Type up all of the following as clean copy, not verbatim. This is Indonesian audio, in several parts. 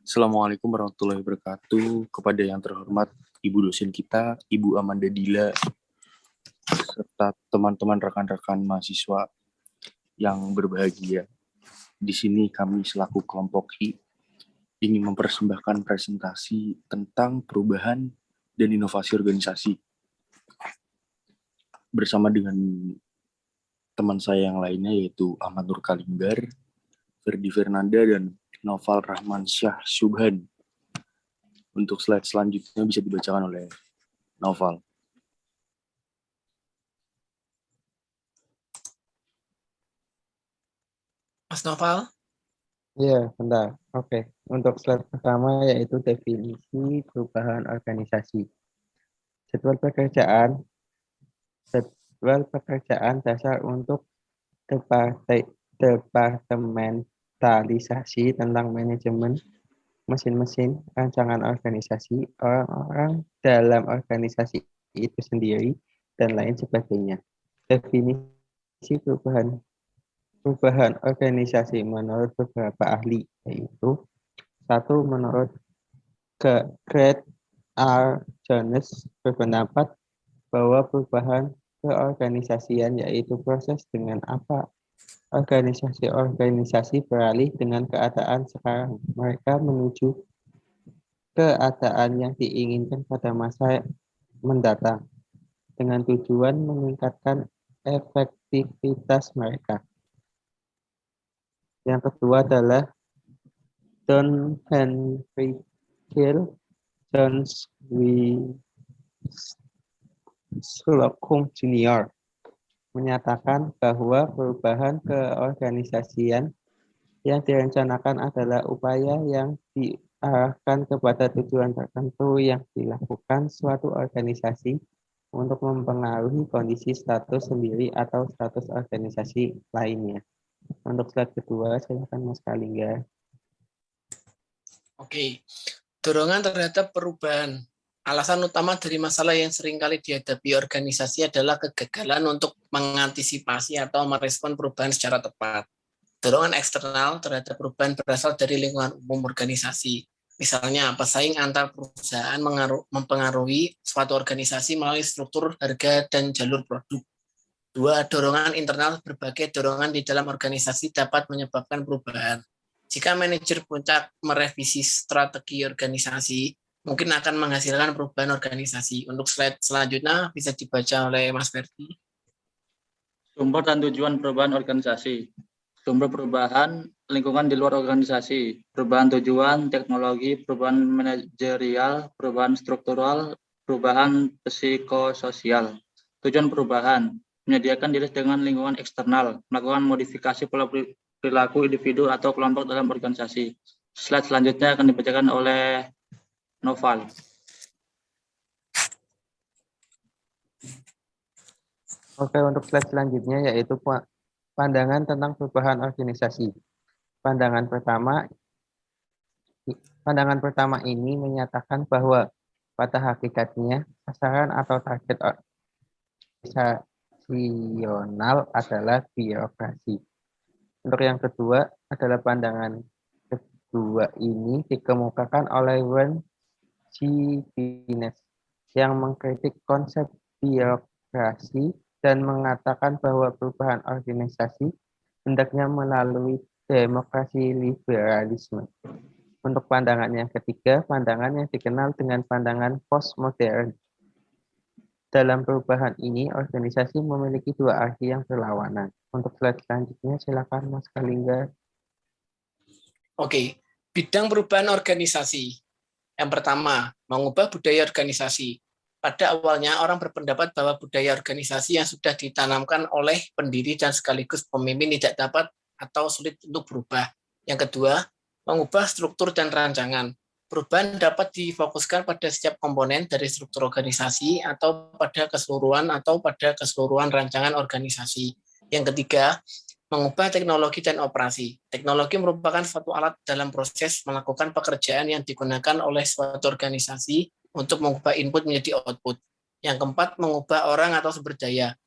Assalamualaikum warahmatullahi wabarakatuh. Kepada yang terhormat Ibu dosen kita, Ibu Amanda Dila, serta teman-teman rekan-rekan mahasiswa yang berbahagia. Di sini kami selaku kelompok I ingin mempersembahkan presentasi tentang perubahan dan inovasi organisasi. Bersama dengan teman saya yang lainnya yaitu Ahmad Nur Kalimbar, Ferdi Fernanda, dan Noval Rahman Syah Subhan. Untuk slide selanjutnya bisa dibacakan oleh Noval. Mas Noval? Iya, bentar. Oke. Untuk slide pertama yaitu definisi perubahan organisasi. Jadwal pekerjaan dasar untuk departementalisasi tentang manajemen mesin-mesin, rancangan organisasi, orang-orang dalam organisasi itu sendiri, dan lain sebagainya. Definisi perubahan organisasi menurut beberapa ahli, yaitu satu, menurut Greg R. Jones berpendapat bahwa perubahan keorganisasian yaitu proses dengan apa organisasi beralih dengan keadaan sekarang. Mereka menuju keadaan yang diinginkan pada masa mendatang dengan tujuan meningkatkan efektivitas mereka. Yang kedua adalah John Henry Gill Jones Slocum Jr. menyatakan bahwa perubahan keorganisasian yang direncanakan adalah upaya yang diarahkan kepada tujuan tertentu yang dilakukan suatu organisasi untuk mempengaruhi kondisi status sendiri atau status organisasi lainnya. Untuk slide kedua, silakan Mas Kalingga. Oke, dorongan terhadap perubahan. Alasan utama dari masalah yang seringkali dihadapi organisasi adalah kegagalan untuk mengantisipasi atau merespon perubahan secara tepat. Dorongan eksternal terhadap perubahan berasal dari lingkungan umum organisasi. Misalnya, pesaing antar perusahaan mempengaruhi suatu organisasi melalui struktur, harga, dan jalur produk. Dua, dorongan internal. Berbagai dorongan di dalam organisasi dapat menyebabkan perubahan. Jika manajer puncak merevisi strategi organisasi, mungkin akan menghasilkan perubahan organisasi. Untuk slide selanjutnya bisa dibaca oleh Mas Ferdi. Sumber dan tujuan perubahan organisasi. Sumber perubahan lingkungan di luar organisasi, perubahan tujuan, teknologi, perubahan manajerial, perubahan struktural, perubahan psikososial. Tujuan perubahan, menyediakan diri dengan lingkungan eksternal, melakukan modifikasi pola perilaku individu atau kelompok dalam organisasi. Slide selanjutnya akan dibacakan oleh Noval. Oke, untuk slide selanjutnya yaitu pandangan tentang perubahan organisasi. Pandangan pertama ini menyatakan bahwa pada hakikatnya sasaran atau target organisasional adalah birokrasi. Untuk yang kedua adalah pandangan kedua ini dikemukakan oleh Wen G. Bines yang mengkritik konsep birokrasi dan mengatakan bahwa perubahan organisasi hendaknya melalui demokrasi liberalisme. Untuk pandangan yang ketiga, pandangan yang dikenal dengan pandangan postmodern. Dalam perubahan ini, organisasi memiliki dua arti yang berlawanan. Untuk slide selanjutnya, silakan Mas Kalingga. Oke, bidang perubahan organisasi. Yang pertama, mengubah budaya organisasi. Pada awalnya, orang berpendapat bahwa budaya organisasi yang sudah ditanamkan oleh pendiri dan sekaligus pemimpin tidak dapat atau sulit untuk berubah. Yang kedua, mengubah struktur dan rancangan. Perubahan dapat difokuskan pada setiap komponen dari struktur organisasi atau pada keseluruhan rancangan organisasi. Yang ketiga, mengubah teknologi dan operasi. Teknologi merupakan suatu alat dalam proses melakukan pekerjaan yang digunakan oleh suatu organisasi untuk mengubah input menjadi output. Yang keempat, mengubah orang atau sumber daya.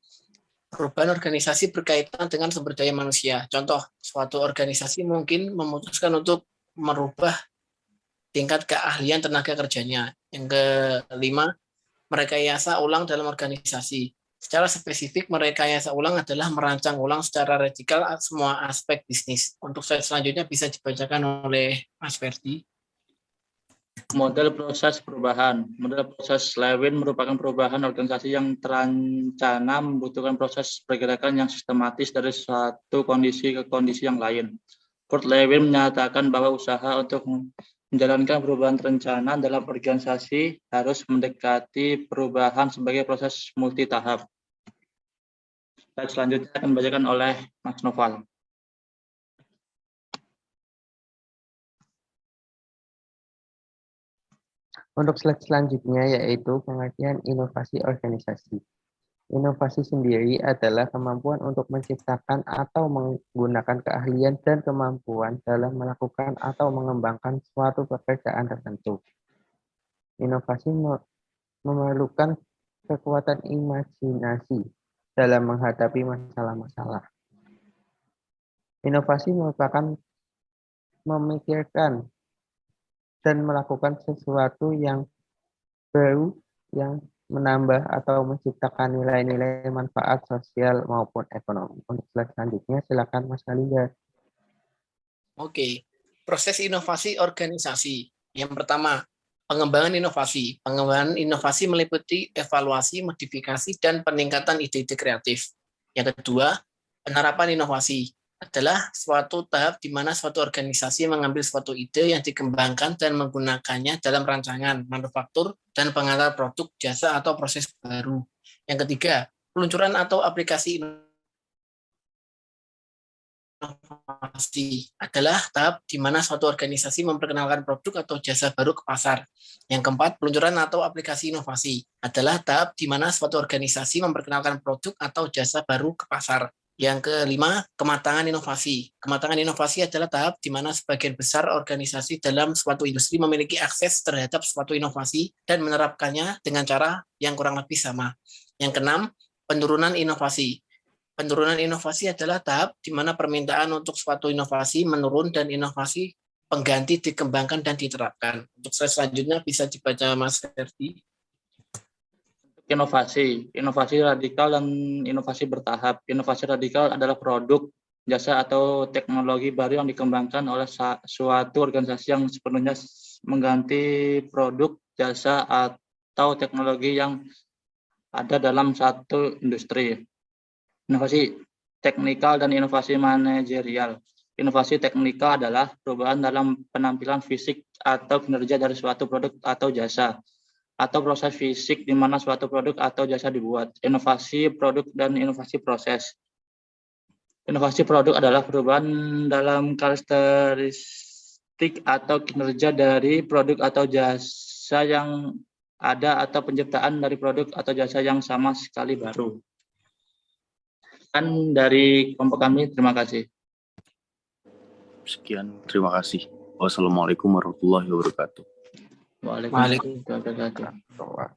Perubahan organisasi berkaitan dengan sumber daya manusia. Contoh, suatu organisasi mungkin memutuskan untuk merubah tingkat keahlian tenaga kerjanya. Yang kelima, merekayasa ulang dalam organisasi. Secara spesifik, merekayasa ulang adalah merancang ulang secara radikal semua aspek bisnis. Untuk slide selanjutnya bisa dibacakan oleh Mas Ferdi. Model proses perubahan. Model proses Lewin merupakan perubahan organisasi yang terencana membutuhkan proses pergerakan yang sistematis dari suatu kondisi ke kondisi yang lain. Kurt Lewin menyatakan bahwa usaha untuk menjalankan perubahan terencana dalam organisasi harus mendekati perubahan sebagai proses multi tahap. Slide selanjutnya akan dibacakan oleh Mas Noval. Untuk slide selanjutnya yaitu pengertian inovasi organisasi. Inovasi sendiri adalah kemampuan untuk menciptakan atau menggunakan keahlian dan kemampuan dalam melakukan atau mengembangkan suatu pekerjaan tertentu. Inovasi memerlukan kekuatan imajinasi dalam menghadapi masalah-masalah. Inovasi merupakan memikirkan dan melakukan sesuatu yang baru yang menambah atau menciptakan nilai-nilai manfaat sosial maupun ekonomi. Untuk slide selanjutnya, silakan Mas Kaliga. Oke, proses inovasi organisasi. Yang pertama, pengembangan inovasi. Pengembangan inovasi meliputi evaluasi, modifikasi, dan peningkatan ide-ide kreatif. Yang kedua, penerapan inovasi adalah suatu tahap di mana suatu organisasi mengambil suatu ide yang dikembangkan dan menggunakannya dalam rancangan, manufaktur, dan pengantar produk, jasa, atau proses baru. Yang ketiga, peluncuran atau aplikasi inovasi adalah tahap di mana suatu organisasi memperkenalkan produk atau jasa baru ke pasar. Yang keempat, peluncuran atau aplikasi inovasi adalah tahap di mana suatu organisasi memperkenalkan produk atau jasa baru ke pasar. Yang kelima, kematangan inovasi. Kematangan inovasi adalah tahap di mana sebagian besar organisasi dalam suatu industri memiliki akses terhadap suatu inovasi dan menerapkannya dengan cara yang kurang lebih sama. Yang keenam, penurunan inovasi. Penurunan inovasi adalah tahap di mana permintaan untuk suatu inovasi menurun dan inovasi pengganti dikembangkan dan diterapkan. Untuk slide selanjutnya bisa dibaca Mas Ferdi. Inovasi radikal dan inovasi bertahap. Inovasi radikal adalah produk, jasa, atau teknologi baru yang dikembangkan oleh suatu organisasi yang sepenuhnya mengganti produk, jasa, atau teknologi yang ada dalam satu industri. Inovasi teknikal dan inovasi manajerial. Inovasi teknikal adalah perubahan dalam penampilan fisik atau kinerja dari suatu produk atau jasa, atau proses fisik di mana suatu produk atau jasa dibuat. Inovasi produk dan inovasi proses. Inovasi produk adalah perubahan dalam karakteristik atau kinerja dari produk atau jasa yang ada atau penciptaan dari produk atau jasa yang sama sekali baru. Dan dari kelompok kami, terima kasih. Sekian, terima kasih. Wassalamualaikum warahmatullahi wabarakatuh. Waalaikumsalam warahmatullahi wabarakatuh.